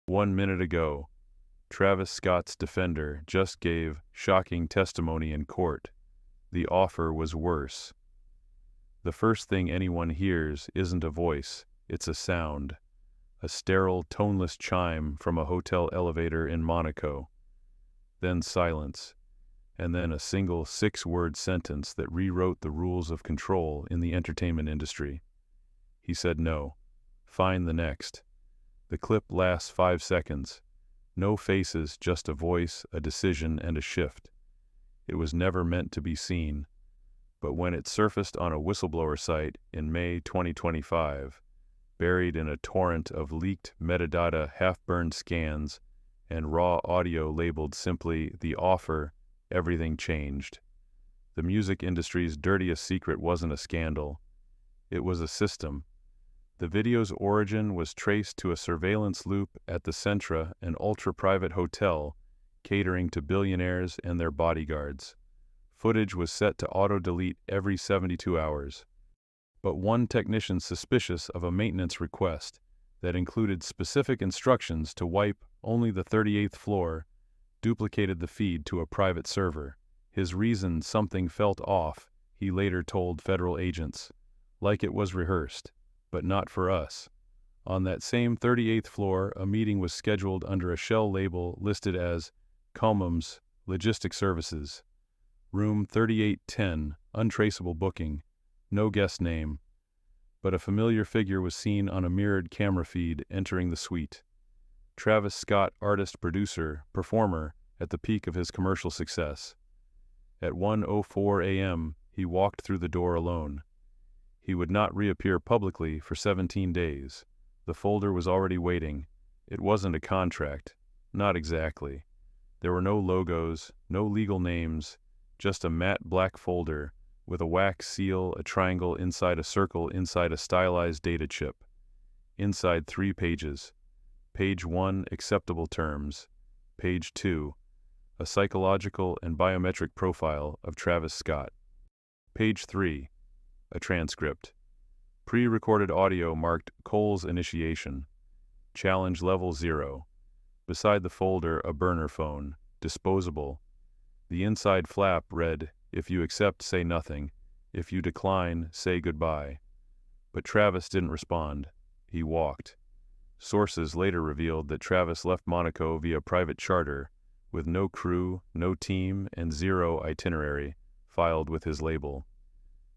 1 minute ago, Travis Scott's defender just gave shocking testimony in court. The offer was worse. The first thing anyone hears isn't a voice, it's a sound. A sterile, toneless chime from a hotel elevator in Monaco. Then silence, and then a single 6-word sentence that rewrote the rules of control in the entertainment industry. He said no. Find the next. The clip lasts 5 seconds. No faces, just a voice, a decision, and a shift. It was never meant to be seen. But when it surfaced on a whistleblower site in May 2025, buried in a torrent of leaked metadata, half-burned scans, and raw audio labeled simply "The Offer," everything changed. The music industry's dirtiest secret wasn't a scandal. It was a system. The video's origin was traced to a surveillance loop at the Centra, an ultra-private hotel catering to billionaires and their bodyguards. Footage was set to auto-delete every 72 hours. But one technician suspicious of a maintenance request that included specific instructions to wipe only the 38th floor duplicated the feed to a private server. His reason, something felt off, he later told federal agents. Like it was rehearsed, but not for us. On that same 38th floor, a meeting was scheduled under a shell label listed as Commums Logistic Services. Room 3810, untraceable booking, no guest name. But a familiar figure was seen on a mirrored camera feed entering the suite. Travis Scott, artist, producer, performer, at the peak of his commercial success. At 1:04 a.m., he walked through the door alone. He would not reappear publicly for 17 days. The folder was already waiting. It wasn't a contract. Not exactly. There were no logos, no legal names, just a matte black folder with a wax seal, a triangle inside a circle inside a stylized data chip. Inside 3 pages. Page 1, acceptable terms. Page 2, a psychological and biometric profile of Travis Scott. Page 3, a transcript. Pre-recorded audio marked Cole's initiation. Challenge level 0. Beside the folder, a burner phone, disposable. The inside flap read, "If you accept, say nothing. If you decline, say goodbye." But Travis didn't respond. He walked. Sources later revealed that Travis left Monaco via private charter, with no crew, no team, and 0 itinerary, filed with his label.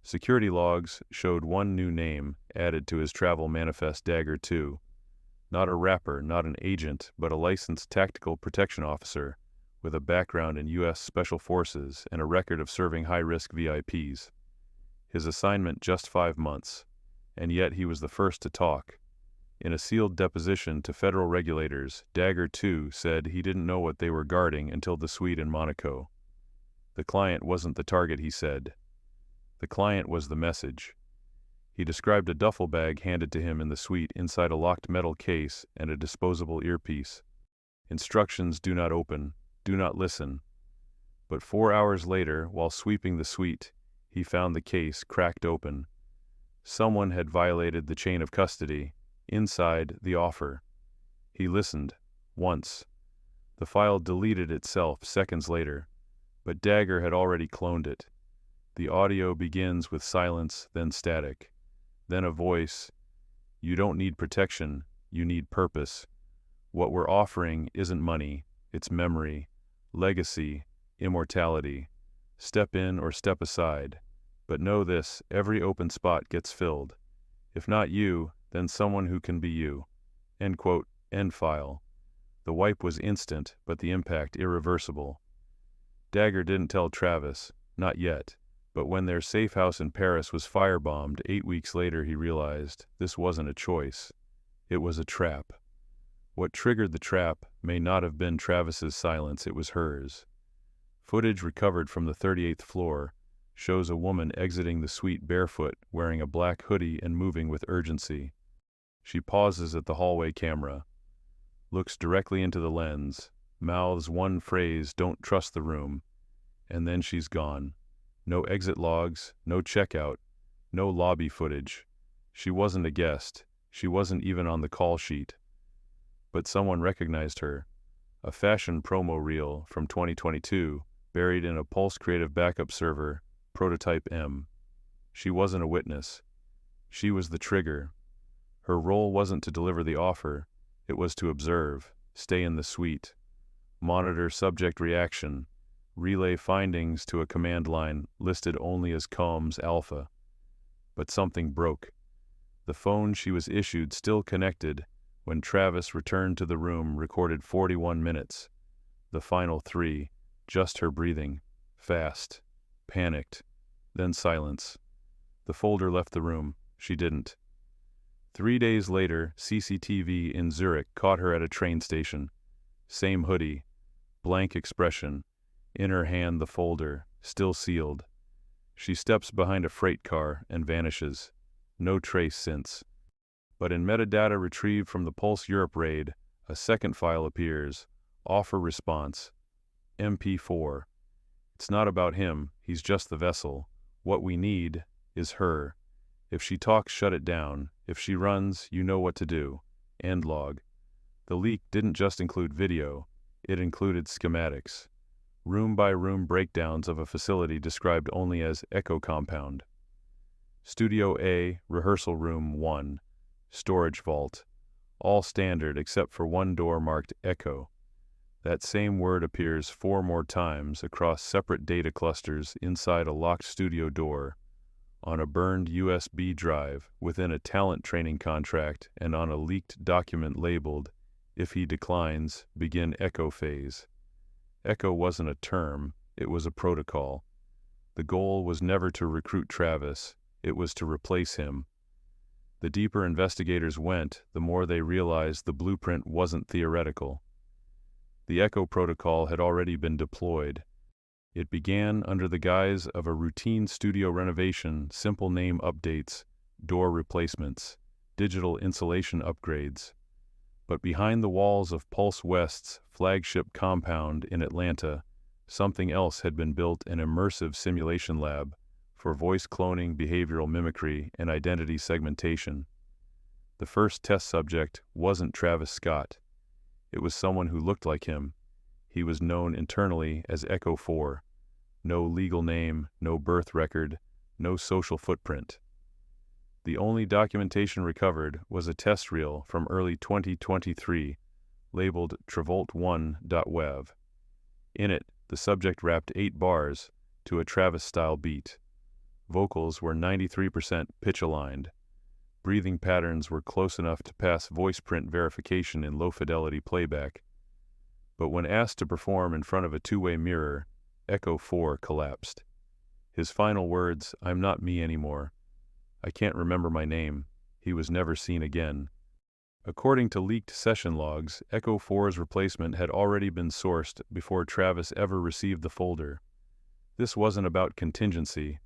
Security logs showed one new name added to his travel manifest, Dagger 2. Not a rapper, not an agent, but a licensed tactical protection officer, with a background in U.S. Special Forces and a record of serving high-risk VIPs. His assignment just 5 months, and yet he was the first to talk. In a sealed deposition to federal regulators, Dagger 2 said he didn't know what they were guarding until the suite in Monaco. The client wasn't the target, he said. The client was the message. He described a duffel bag handed to him in the suite inside a locked metal case and a disposable earpiece. Instructions: do not open. Do not listen. But 4 hours later, while sweeping the suite, he found the case cracked open. Someone had violated the chain of custody. Inside, the offer. He listened. Once. The file deleted itself seconds later, but Dagger had already cloned it. The audio begins with silence, then static. Then a voice. "You don't need protection, you need purpose. What we're offering isn't money, it's memory. Legacy, immortality. Step in or step aside. But know this, every open spot gets filled. If not you, then someone who can be you." End quote. End file. The wipe was instant, but the impact irreversible. Dagger didn't tell Travis, not yet, but when their safe house in Paris was firebombed 8 weeks later, he realized this wasn't a choice. It was a trap. What triggered the trap may not have been Travis's silence, it was hers. Footage recovered from the 38th floor shows a woman exiting the suite barefoot, wearing a black hoodie and moving with urgency. She pauses at the hallway camera, looks directly into the lens, mouths one phrase, "Don't trust the room," and then she's gone. No exit logs, no checkout, no lobby footage. She wasn't a guest. She wasn't even on the call sheet. But someone recognized her. A fashion promo reel from 2022, buried in a Pulse Creative backup server, Prototype M. She wasn't a witness. She was the trigger. Her role wasn't to deliver the offer, it was to observe, stay in the suite, monitor subject reaction, relay findings to a command line listed only as Combs Alpha. But something broke. The phone she was issued still connected when Travis returned to the room recorded 41 minutes. The final 3, just her breathing, fast, panicked, then silence. The folder left the room. She didn't. 3 days later, CCTV in Zurich caught her at a train station. Same hoodie, blank expression, in her hand the folder, still sealed. She steps behind a freight car and vanishes. No trace since. But in metadata retrieved from the Pulse Europe raid, a second file appears, offer response, MP4. It's not about him, he's just the vessel. What we need is her. If she talks, shut it down. If she runs, you know what to do. End log. The leak didn't just include video, it included schematics. Room-by-room breakdowns of a facility described only as Echo Compound. Studio A, Rehearsal Room 1, Storage Vault. All standard except for one door marked Echo. That same word appears 4 more times across separate data clusters inside a locked studio door, on a burned USB drive within a talent training contract, and on a leaked document labeled, "If he declines, begin Echo phase." Echo wasn't a term, it was a protocol. The goal was never to recruit Travis, it was to replace him. The deeper investigators went, the more they realized the blueprint wasn't theoretical. The Echo protocol had already been deployed. It began under the guise of a routine studio renovation, simple name updates, door replacements, digital insulation upgrades. But behind the walls of Pulse West's flagship compound in Atlanta, something else had been built: an immersive simulation lab for voice cloning, behavioral mimicry, and identity segmentation. The first test subject wasn't Travis Scott. It was someone who looked like him. He was known internally as Echo 4. No legal name, no birth record, no social footprint. The only documentation recovered was a test reel from early 2023, labeled Travolt1.wev. In it, the subject rapped 8 bars to a Travis-style beat. Vocals were 93% pitch-aligned. Breathing patterns were close enough to pass voice print verification in low-fidelity playback. But when asked to perform in front of a two-way mirror, Echo 4 collapsed. His final words, "I'm not me anymore. I can't remember my name." He was never seen again. According to leaked session logs, Echo 4's replacement had already been sourced before Travis ever received the folder. This wasn't about contingency.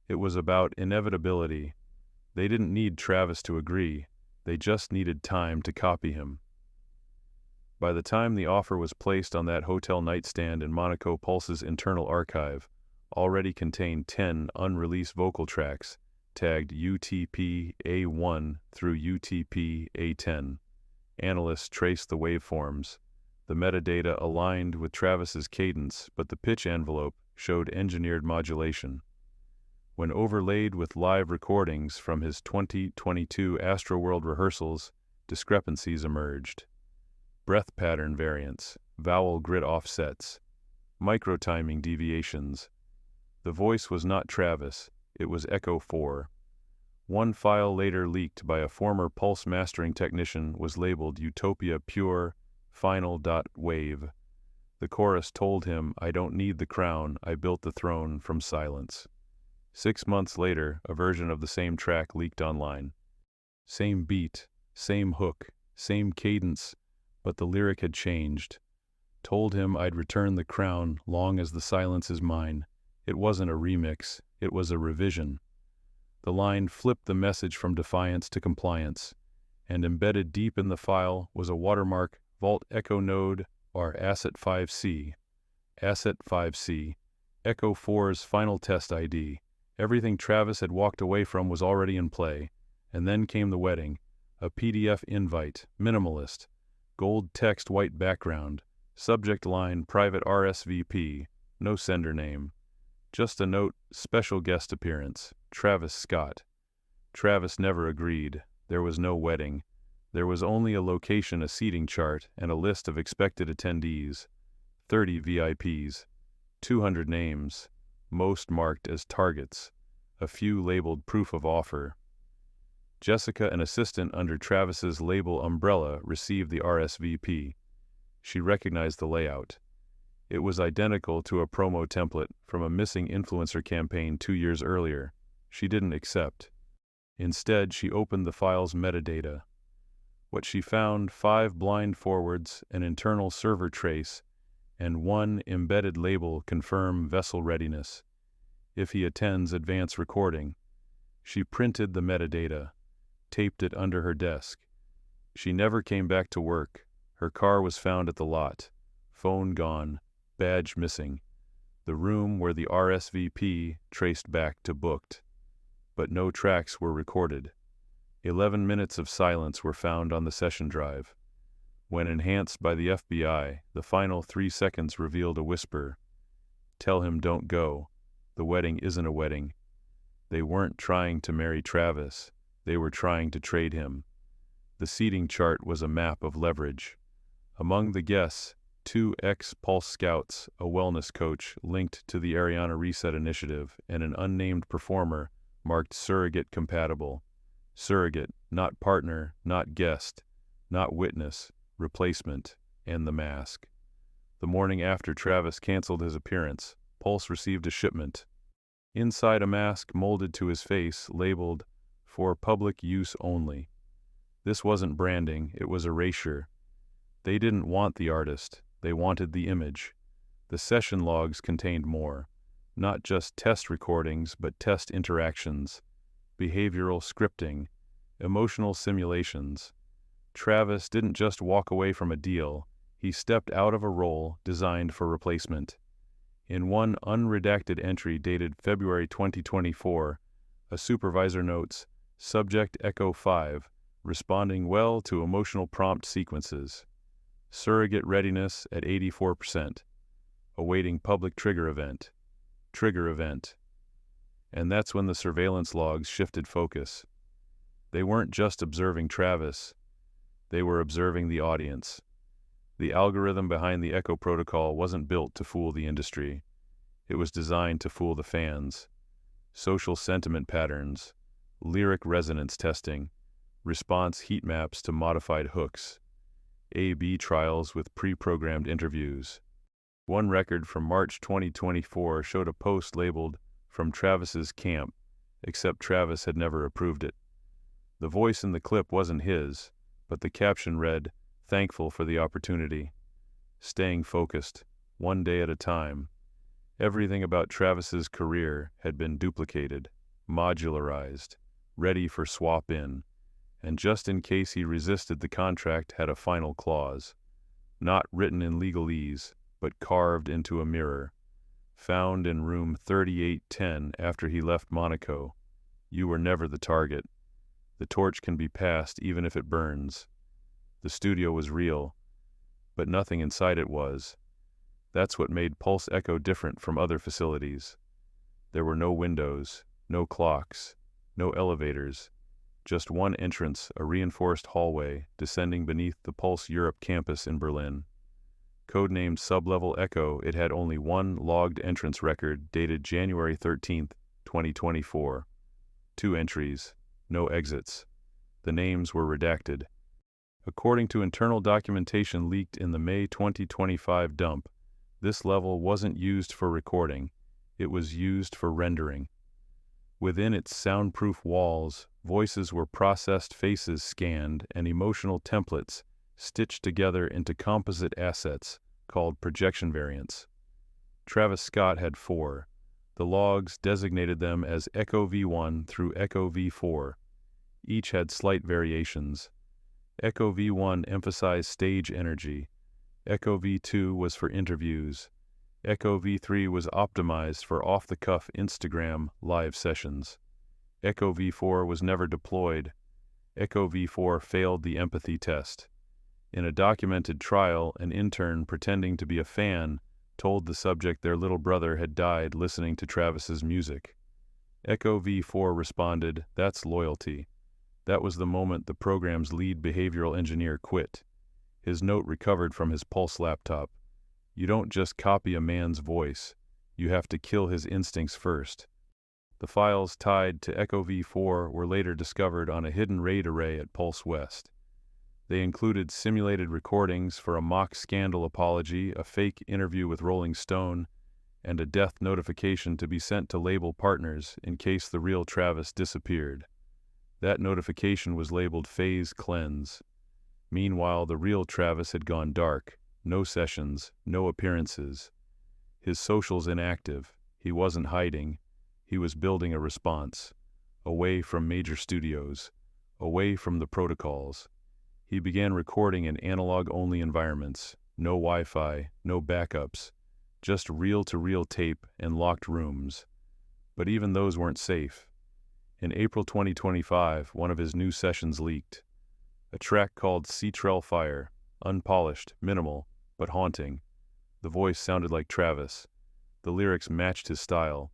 It was about inevitability. They didn't need Travis to agree. They just needed time to copy him. By the time the offer was placed on that hotel nightstand in Monaco, Pulse's internal archive already contained 10 unreleased vocal tracks, tagged UTP-A1 through UTP-A10. Analysts traced the waveforms. The metadata aligned with Travis's cadence, but the pitch envelope showed engineered modulation. When overlaid with live recordings from his 2022 Astroworld rehearsals, discrepancies emerged. Breath pattern variants, vowel grid offsets, microtiming deviations. The voice was not Travis, it was Echo 4. One file later leaked by a former Pulse mastering technician was labeled Utopia Pure Final.wave. The chorus told him, "I don't need the crown, I built the throne from silence." 6 months later, a version of the same track leaked online. Same beat, same hook, same cadence, but the lyric had changed. Told him I'd return the crown long as the silence is mine. It wasn't a remix, it was a revision. The line flipped the message from defiance to compliance, and embedded deep in the file was a watermark Vault Echo Node or Asset 5C. Asset 5C, Echo 4's final test ID. Everything Travis had walked away from was already in play, and then came the wedding, a PDF invite, minimalist, Gold text, white background. Subject line, private RSVP. No sender name. Just a note, special guest appearance. Travis Scott. Travis never agreed. There was no wedding. There was only a location, a seating chart, and a list of expected attendees. 30 VIPs. 200 names. Most marked as targets. A few labeled proof of offer. Jessica, an assistant under Travis's label umbrella, received the RSVP. She recognized the layout. It was identical to a promo template from a missing influencer campaign 2 years earlier. She didn't accept. Instead, she opened the file's metadata. What she found: 5 blind forwards, an internal server trace, and 1 embedded label, confirm vessel readiness. If he attends, advance recording. She printed the metadata, taped it under her desk. She never came back to work. Her car was found at the lot. Phone gone. Badge missing. The room where the RSVP traced back to booked. But no tracks were recorded. 11 minutes of silence were found on the session drive. When enhanced by the FBI, the final 3 seconds revealed a whisper. Tell him don't go. The wedding isn't a wedding. They weren't trying to marry Travis. They were trying to trade him. The seating chart was a map of leverage. Among the guests, 2 ex-Pulse scouts, a wellness coach linked to the Ariana Reset initiative, and an unnamed performer marked surrogate compatible. Surrogate, not partner, not guest, not witness, replacement, and the mask. The morning after Travis canceled his appearance, Pulse received a shipment. Inside, a mask molded to his face, labeled, "For public use only." This wasn't branding, it was erasure. They didn't want the artist, they wanted the image. The session logs contained more. Not just test recordings, but test interactions, behavioral scripting, emotional simulations. Travis didn't just walk away from a deal, he stepped out of a role designed for replacement. In one unredacted entry dated February 2024, a supervisor notes, "Subject Echo 5, responding well to emotional prompt sequences. Surrogate readiness at 84%. Awaiting public trigger event. Trigger event." And that's when the surveillance logs shifted focus. They weren't just observing Travis, they were observing the audience. The algorithm behind the Echo protocol wasn't built to fool the industry. It was designed to fool the fans. Social sentiment patterns, lyric resonance testing, response heat maps to modified hooks, A/B trials with pre-programmed interviews. One record from March 2024 showed a post labeled, "From Travis's camp," except Travis had never approved it. The voice in the clip wasn't his, but the caption read, "Thankful for the opportunity." Staying focused, one day at a time. Everything about Travis's career had been duplicated, modularized, ready for swap in, and just in case he resisted, the contract had a final clause. Not written in legalese, but carved into a mirror. Found in room 3810 after he left Monaco. You were never the target. The torch can be passed even if it burns. The studio was real, but nothing inside it was. That's what made Pulse Echo different from other facilities. There were no windows, no clocks, no elevators, just one entrance, a reinforced hallway descending beneath the Pulse Europe campus in Berlin. Codenamed Sublevel Echo, it had only one logged entrance record dated January 13, 2024. 2 entries, no exits. The names were redacted. According to internal documentation leaked in the May 2025 dump, this level wasn't used for recording, it was used for rendering. Within its soundproof walls, voices were processed, faces scanned, and emotional templates stitched together into composite assets called projection variants. Travis Scott had 4. The logs designated them as Echo V1 through Echo V4. Each had slight variations. Echo V1 emphasized stage energy. Echo V2 was for interviews. Echo V3 was optimized for off-the-cuff Instagram live sessions. Echo V4 was never deployed. Echo V4 failed the empathy test. In a documented trial, an intern pretending to be a fan told the subject their little brother had died listening to Travis's music. Echo V4 responded, "That's loyalty." That was the moment the program's lead behavioral engineer quit. His note recovered from his Pulse laptop. You don't just copy a man's voice. You have to kill his instincts first. The files tied to Echo V4 were later discovered on a hidden RAID array at Pulse West. They included simulated recordings for a mock scandal apology, a fake interview with Rolling Stone, and a death notification to be sent to label partners in case the real Travis disappeared. That notification was labeled Phase Cleanse. Meanwhile, the real Travis had gone dark. No sessions, no appearances. His socials inactive. He wasn't hiding. He was building a response. Away from major studios. Away from the protocols. He began recording in analog-only environments. No Wi-Fi, no backups. Just reel-to-reel tape and locked rooms. But even those weren't safe. In April 2025, one of his new sessions leaked. A track called Sea-Trail Fire, unpolished, minimal, but haunting. The voice sounded like Travis. The lyrics matched his style,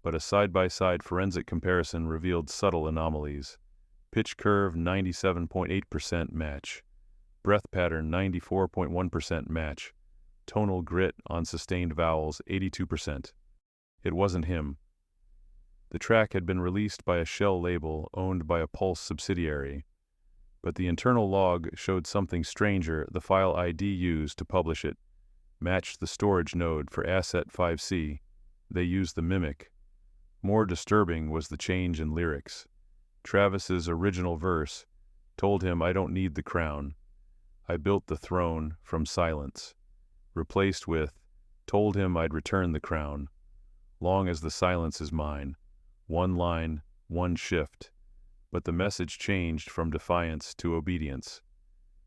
but a side-by-side forensic comparison revealed subtle anomalies. Pitch curve 97.8% match. Breath pattern 94.1% match. Tonal grit on sustained vowels 82%. It wasn't him. The track had been released by a shell label owned by a Pulse subsidiary, but the internal log showed something stranger. The file ID used to publish it matched the storage node for Asset 5C. They used the mimic. More disturbing was the change in lyrics. Travis's original verse told him, "I don't need the crown. I built the throne from silence." Replaced with, "Told him I'd return the crown. Long as the silence is mine." One line, one shift. But the message changed from defiance to obedience.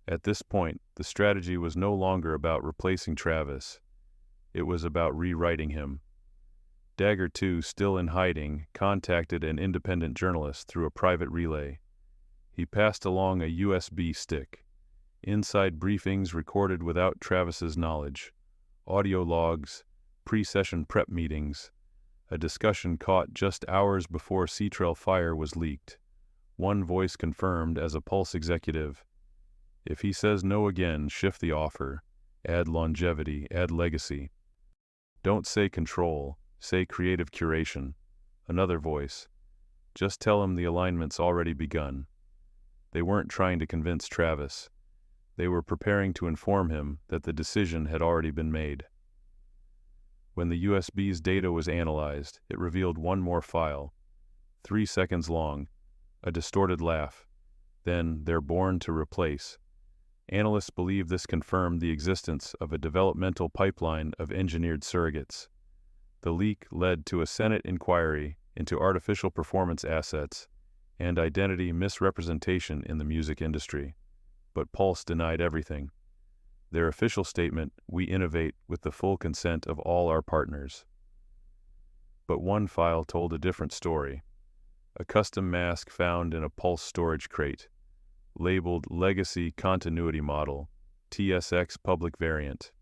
At this point, the strategy was no longer about replacing Travis. It was about rewriting him. Dagger 2, still in hiding, contacted an independent journalist through a private relay. He passed along a USB stick. Inside briefings recorded without Travis's knowledge. Audio logs, pre-session prep meetings. A discussion caught just hours before Sea-Trail Fire was leaked. One voice confirmed as a Pulse executive, "If he says no again, shift the offer. Add longevity, add legacy. Don't say control, say creative curation." Another voice, "Just tell him the alignment's already begun." They weren't trying to convince Travis. They were preparing to inform him that the decision had already been made. When the USB's data was analyzed, it revealed one more file, 3 seconds long, a distorted laugh. Then, "They're born to replace." Analysts believe this confirmed the existence of a developmental pipeline of engineered surrogates. The leak led to a Senate inquiry into artificial performance assets and identity misrepresentation in the music industry. But Pulse denied everything. Their official statement, "We innovate with the full consent of all our partners." But one file told a different story. A custom mask found in a Pulse storage crate, labeled Legacy Continuity Model, TSX Public Variant.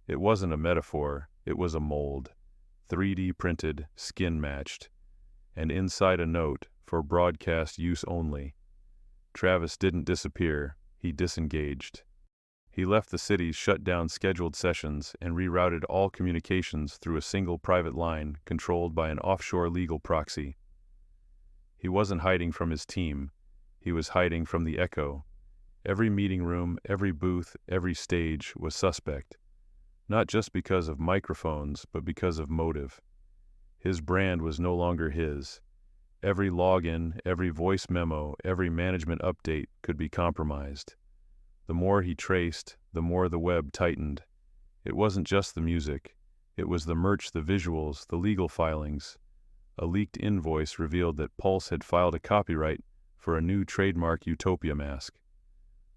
It wasn't a metaphor, it was a mold. 3D printed, skin matched. And inside a note, "For broadcast use only." Travis didn't disappear, he disengaged. He left the city's shut down scheduled sessions and rerouted all communications through a single private line controlled by an offshore legal proxy. He wasn't hiding from his team. He was hiding from the echo. Every meeting room, every booth, every stage was suspect. Not just because of microphones, but because of motive. His brand was no longer his. Every login, every voice memo, every management update could be compromised. The more he traced, the more the web tightened. It wasn't just the music. It was the merch, the visuals, the legal filings. A leaked invoice revealed that Pulse had filed a copyright for a new trademark Utopia mask.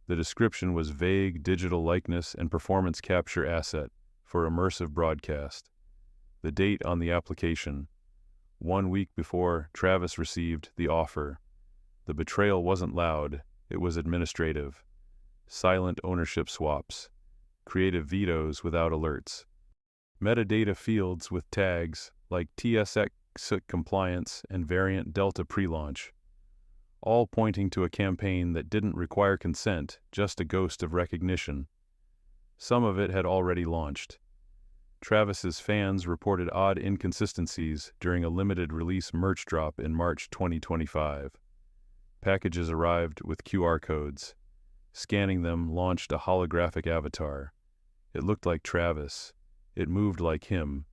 The description was vague digital likeness and performance capture asset for immersive broadcast. The date on the application, 1 week before Travis received the offer. The betrayal wasn't loud, it was administrative. silent ownership swaps, creative vetoes without alerts, metadata fields with tags like TSX compliance and variant Delta pre-launch, all pointing to a campaign that didn't require consent, just a ghost of recognition. Some of it had already launched. Travis's fans reported odd inconsistencies during a limited release merch drop in March 2025. Packages arrived with QR codes. Scanning them launched a holographic avatar. It looked like Travis. It moved like him.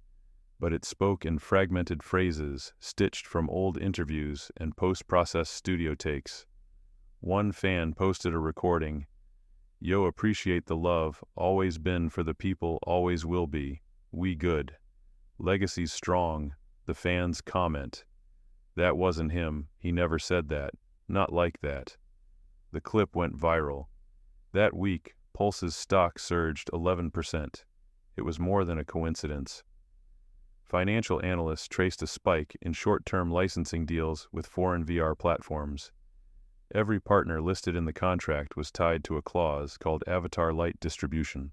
But it spoke in fragmented phrases stitched from old interviews and post-processed studio takes. One fan posted a recording. "Yo, appreciate the love, always been for the people, always will be. We good. Legacy's strong," the fans comment. That wasn't him, he never said that. Not like that. The clip went viral. That week, Pulse's stock surged 11%. It was more than a coincidence. Financial analysts traced a spike in short-term licensing deals with foreign VR platforms. Every partner listed in the contract was tied to a clause called Avatar Light Distribution.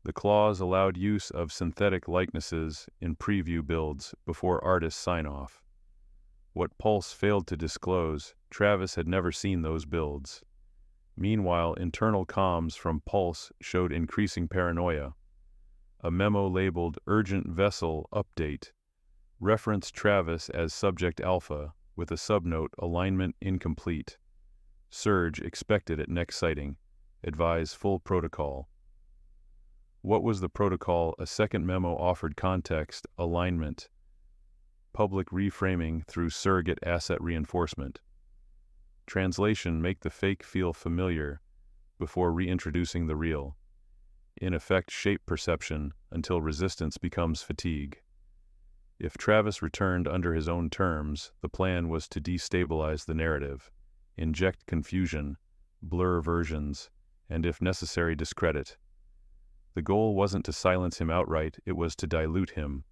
The clause allowed use of synthetic likenesses in preview builds before artists sign off. What Pulse failed to disclose, Travis had never seen those builds. Meanwhile, internal comms from Pulse showed increasing paranoia. A memo labeled Urgent Vessel Update referenced Travis as Subject Alpha with a subnote Alignment Incomplete. Surge expected at next sighting. Advise full protocol. What was the protocol? A second memo offered context, alignment, public reframing through surrogate asset reinforcement. Translation: make the fake feel familiar before reintroducing the real. In effect, shape perception until resistance becomes fatigue. If Travis returned under his own terms, the plan was to destabilize the narrative, inject confusion, blur versions, and if necessary discredit. The goal wasn't to silence him outright, it was to dilute him.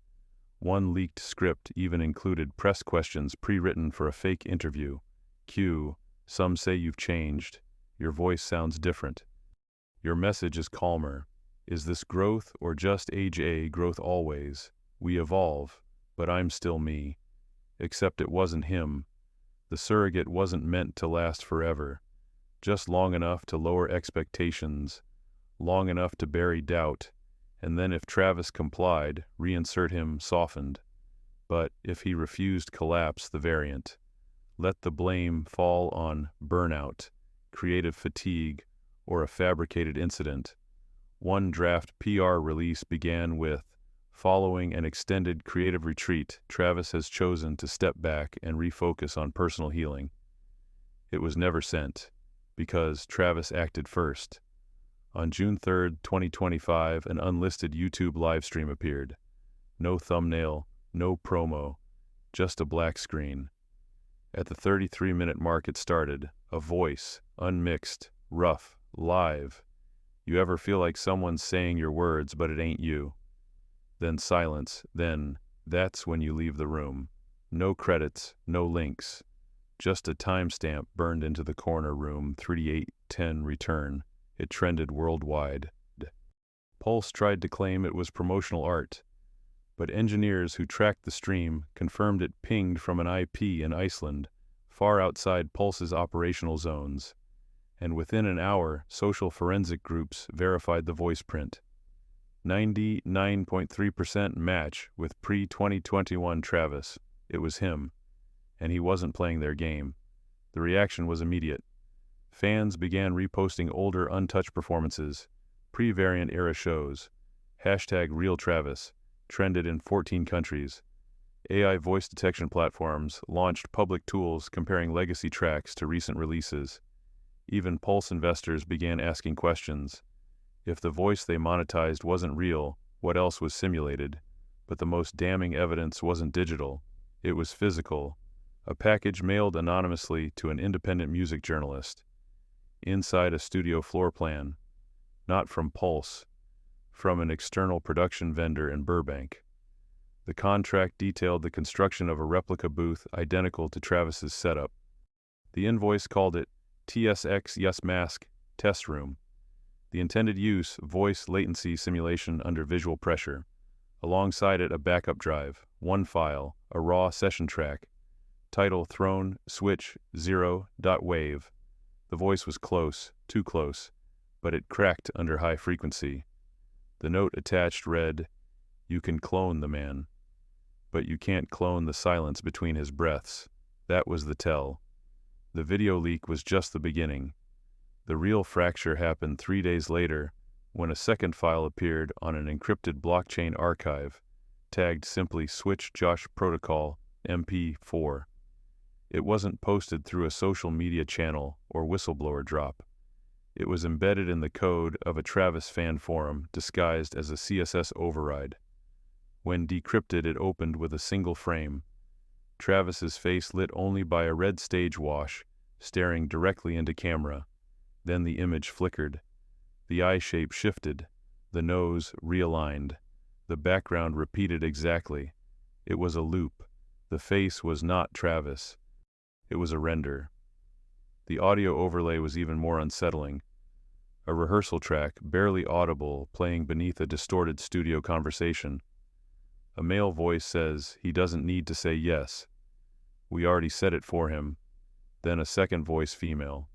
One leaked script even included press questions pre-written for a fake interview. Q: some say you've changed. Your voice sounds different. Your message is calmer. Is this growth or just age? Growth always. We evolve, but I'm still me. Except it wasn't him. The surrogate wasn't meant to last forever. Just long enough to lower expectations, long enough to bury doubt, and then if Travis complied, reinsert him softened. But if he refused, collapse the variant. Let the blame fall on burnout, creative fatigue, or a fabricated incident. One draft PR release began with, following an extended creative retreat, Travis has chosen to step back and refocus on personal healing. It was never sent, because Travis acted first. On June 3, 2025, an unlisted YouTube livestream appeared. No thumbnail, no promo, just a black screen. At the 33-minute mark it started, a voice, unmixed, rough, live. You ever feel like someone's saying your words but it ain't you? Then silence, then, that's when you leave the room. No credits, no links. Just a timestamp burned into the corner room, 3810 return. It trended worldwide. Pulse tried to claim it was promotional art, but engineers who tracked the stream confirmed it pinged from an IP in Iceland, far outside Pulse's operational zones. And within an hour, social forensic groups verified the voice print. 99.3% match with pre-2021 Travis. It was him. And he wasn't playing their game. The reaction was immediate. Fans began reposting older untouched performances, pre-variant era shows. #RealTravis trended in 14 countries. AI voice detection platforms launched public tools comparing legacy tracks to recent releases. Even Pulse investors began asking questions. If the voice they monetized wasn't real, what else was simulated? But the most damning evidence wasn't digital. It was physical. A package mailed anonymously to an independent music journalist. Inside a studio floor plan. Not from Pulse. From an external production vendor in Burbank. The contract detailed the construction of a replica booth identical to Travis's setup. The invoice called it TSX Yes Mask Test Room. The intended use, voice latency simulation under visual pressure. Alongside it, a backup drive, one file, a raw session track. Title thrown, switch, 0.wave. The voice was close, too close, but it cracked under high frequency. The note attached read, "You can clone the man, but you can't clone the silence between his breaths." That was the tell. The video leak was just the beginning. The real fracture happened 3 days later, when a second file appeared on an encrypted blockchain archive, tagged simply Switch Josh Protocol MP4. It wasn't posted through a social media channel or whistleblower drop. It was embedded in the code of a Travis fan forum disguised as a CSS override. When decrypted, it opened with a single frame. Travis's face lit only by a red stage wash, staring directly into camera. Then the image flickered. The eye shape shifted. The nose realigned. The background repeated exactly. It was a loop. The face was not Travis. It was a render. The audio overlay was even more unsettling. A rehearsal track, barely audible, playing beneath a distorted studio conversation. A male voice says he doesn't need to say yes. We already said it for him. Then a second voice, female.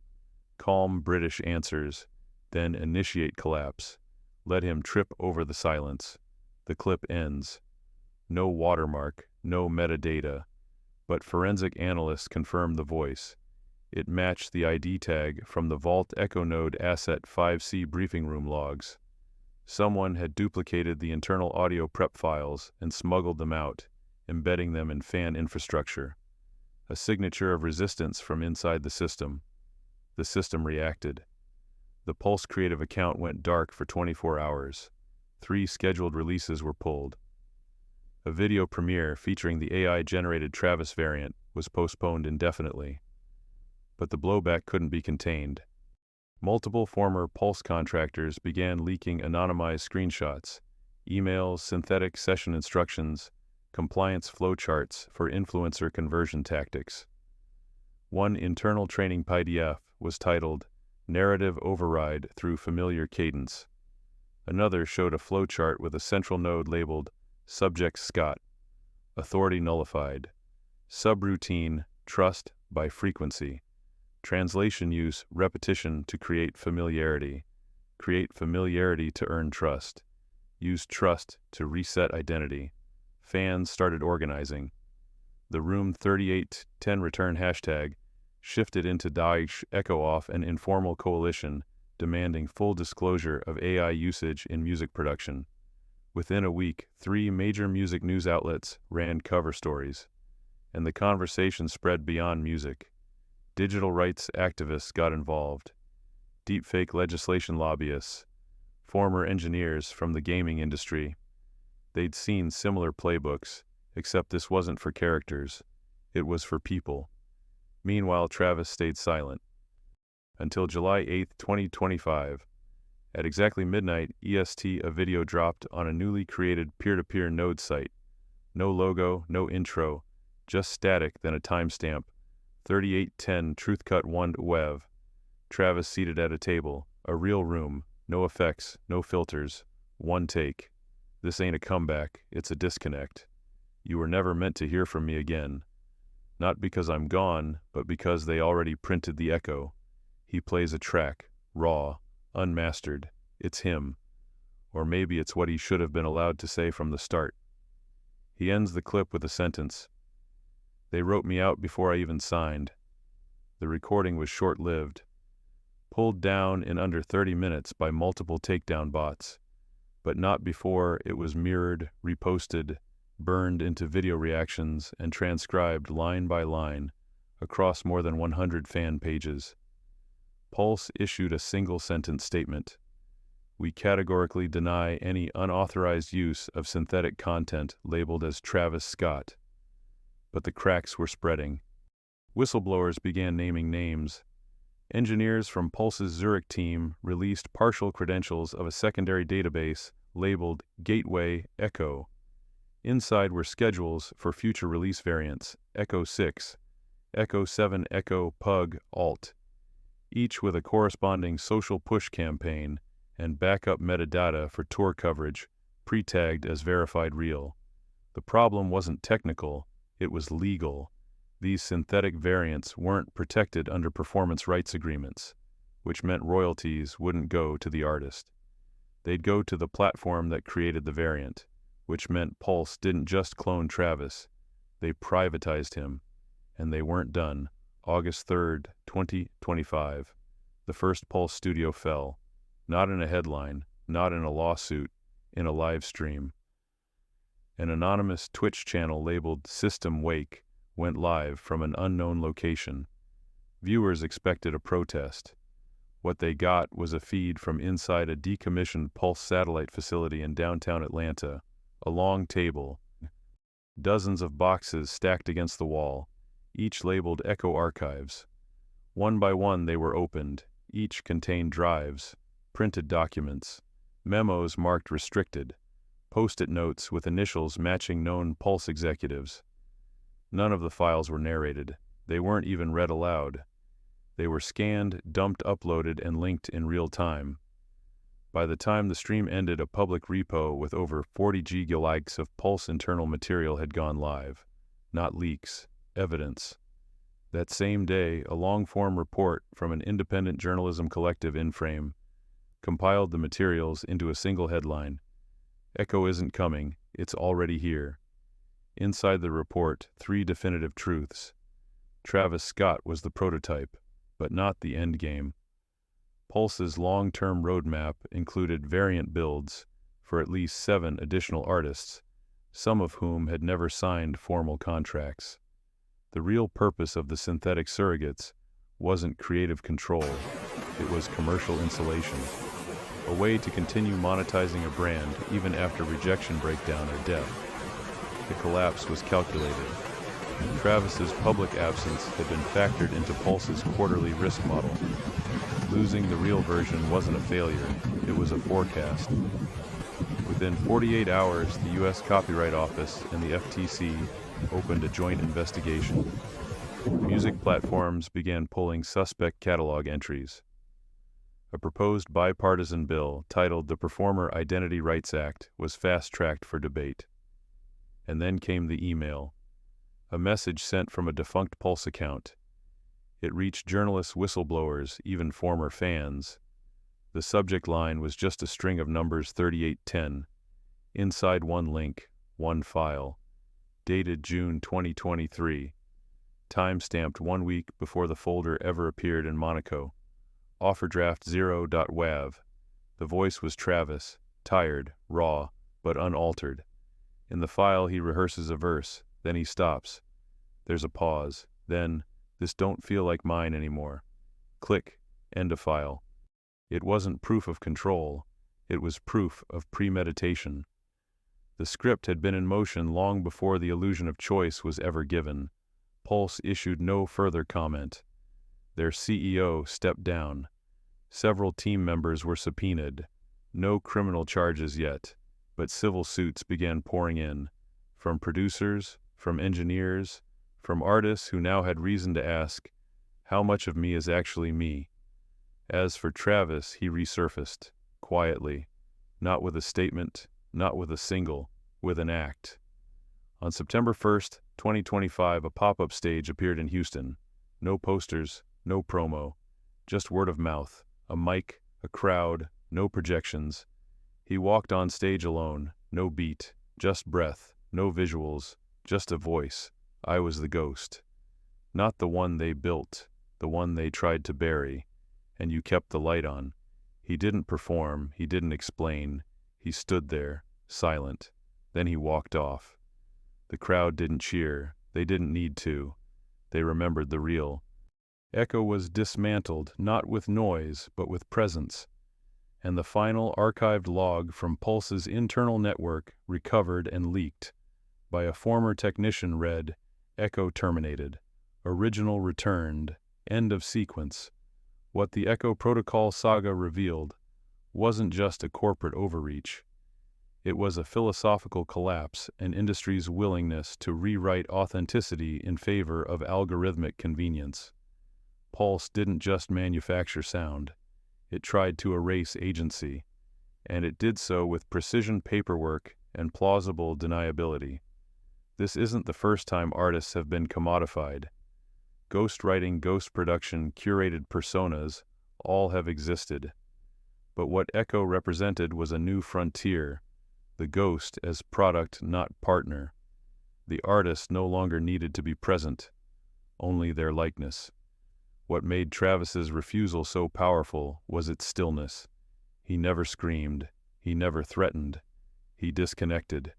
Calm British answers, then initiate collapse. Let him trip over the silence. The clip ends. No watermark, no metadata, but forensic analysts confirmed the voice. It matched the ID tag from the Vault Echo Node Asset 5C briefing room logs. Someone had duplicated the internal audio prep files and smuggled them out, embedding them in fan infrastructure. A signature of resistance from inside the system. The system reacted. The Pulse Creative account went dark for 24 hours. 3 scheduled releases were pulled. A video premiere featuring the AI-generated Travis variant was postponed indefinitely. But the blowback couldn't be contained. Multiple former Pulse contractors began leaking anonymized screenshots, emails, synthetic session instructions, compliance flowcharts for influencer conversion tactics. One internal training PDF was titled Narrative Override Through Familiar Cadence. Another showed a flowchart with a central node labeled Subject Scott, Authority Nullified, Subroutine Trust by Frequency. Translation use repetition to create familiarity to earn trust, use trust to reset identity. Fans started organizing. The Room 3810 return hashtag shifted into Daesh Echo Off, an informal coalition demanding full disclosure of AI usage in music production. Within a week, 3 major music news outlets ran cover stories, and the conversation spread beyond music. Digital rights activists got involved, deepfake legislation lobbyists, former engineers from the gaming industry. They'd seen similar playbooks, except this wasn't for characters, it was for people. Meanwhile, Travis stayed silent. Until July 8, 2025. At exactly midnight EST, a video dropped on a newly created peer-to-peer node site. No logo, no intro, just static, then a timestamp. 3810 TruthCut 1 Wev. Travis seated at a table, a real room, no effects, no filters, one take. This ain't a comeback, it's a disconnect. You were never meant to hear from me again. Not because I'm gone, but because they already printed the echo. He plays a track, raw, unmastered. It's him. Or maybe it's what he should have been allowed to say from the start. He ends the clip with a sentence. They wrote me out before I even signed. The recording was short-lived. Pulled down in under 30 minutes by multiple takedown bots. But not before it was mirrored, reposted, burned into video reactions, and transcribed line by line across more than 100 fan pages. Pulse issued a single-sentence statement. We categorically deny any unauthorized use of synthetic content labeled as Travis Scott. But the cracks were spreading. Whistleblowers began naming names. Engineers from Pulse's Zurich team released partial credentials of a secondary database labeled Gateway Echo. Inside were schedules for future release variants, Echo 6, Echo 7, Echo, Pug, Alt, each with a corresponding social push campaign and backup metadata for tour coverage, pre-tagged as verified real. The problem wasn't technical, it was legal. These synthetic variants weren't protected under performance rights agreements, which meant royalties wouldn't go to the artist. They'd go to the platform that created the variant, which meant Pulse didn't just clone Travis, they privatized him. And they weren't done. August 3rd, 2025. The first Pulse studio fell. Not in a headline, not in a lawsuit, in a live stream. An anonymous Twitch channel labeled System Wake went live from an unknown location. Viewers expected a protest. What they got was a feed from inside a decommissioned Pulse satellite facility in downtown Atlanta. A long table. Dozens of boxes stacked against the wall, each labeled Echo Archives. One by one they were opened. Each contained drives, printed documents, memos marked restricted, post-it notes with initials matching known Pulse executives. None of the files were narrated. They weren't even read aloud. They were scanned, dumped, uploaded, and linked in real time. By the time the stream ended, a public repo with over 40 gigabytes of Pulse internal material had gone live. Not leaks, evidence. That same day, a long-form report from an independent journalism collective, InFrame, compiled the materials into a single headline. Echo isn't coming, it's already here. Inside the report, 3 definitive truths. Travis Scott was the prototype, but not the endgame. Pulse's long-term roadmap included variant builds for at least 7 additional artists, some of whom had never signed formal contracts. The real purpose of the synthetic surrogates wasn't creative control, it was commercial insulation. A way to continue monetizing a brand even after rejection, breakdown, or death. The collapse was calculated. Travis's public absence had been factored into Pulse's quarterly risk model. Losing the real version wasn't a failure, it was a forecast. Within 48 hours, the U.S. Copyright Office and the FTC opened a joint investigation. Music platforms began pulling suspect catalog entries. A proposed bipartisan bill titled the Performer Identity Rights Act was fast-tracked for debate. And then came the email. A message sent from a defunct Pulse account. It reached journalists, whistleblowers, even former fans. The subject line was just a string of numbers 3810. Inside one link, one file. Dated June 2023. Time-stamped 1 week before the folder ever appeared in Monaco. Offerdraft 0.wav. The voice was Travis, tired, raw, but unaltered. In the file he rehearses a verse, then he stops. There's a pause, then, this don't feel like mine anymore. Click, end of file. It wasn't proof of control, it was proof of premeditation. The script had been in motion long before the illusion of choice was ever given. Pulse issued no further comment. Their CEO stepped down. Several team members were subpoenaed. No criminal charges yet, but civil suits began pouring in. From producers, from engineers, from artists who now had reason to ask, how much of me is actually me? As for Travis, he resurfaced, quietly, not with a statement, not with a single, with an act. On September 1st, 2025, a pop-up stage appeared in Houston. No posters, no promo, just word of mouth, a mic, a crowd, no projections. He walked on stage alone, no beat, just breath, no visuals, just a voice. I was the ghost. Not the one they built, the one they tried to bury, and you kept the light on. He didn't perform, he didn't explain. He stood there, silent. Then he walked off. The crowd didn't cheer, they didn't need to. They remembered the real. Echo was dismantled, not with noise, but with presence. And the final archived log from Pulse's internal network, recovered and leaked by a former technician, read, Echo terminated. Original returned. End of sequence. What the Echo Protocol saga revealed wasn't just a corporate overreach. It was a philosophical collapse, an industry's willingness to rewrite authenticity in favor of algorithmic convenience. Pulse didn't just manufacture sound. It tried to erase agency. and it did so with precision paperwork and plausible deniability. This isn't the first time artists have been commodified. Ghostwriting, ghost production, curated personas, all have existed. But what Echo represented was a new frontier, the ghost as product, not partner. The artist no longer needed to be present, only their likeness. What made Travis's refusal so powerful was its stillness. He never screamed, he never threatened, he disconnected.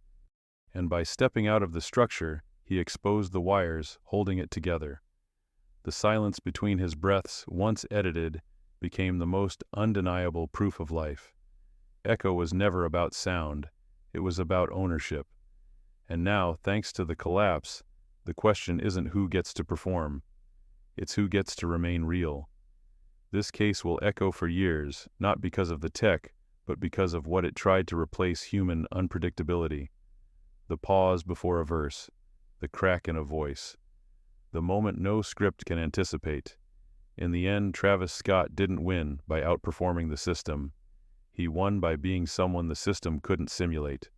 And by stepping out of the structure, he exposed the wires holding it together. The silence between his breaths, once edited, became the most undeniable proof of life. Echo was never about sound, it was about ownership. And now, thanks to the collapse, the question isn't who gets to perform, it's who gets to remain real. This case will echo for years, not because of the tech, but because of what it tried to replace human unpredictability. The pause before a verse, the crack in a voice, the moment no script can anticipate. In the end, Travis Scott didn't win by outperforming the system. He won by being someone the system couldn't simulate.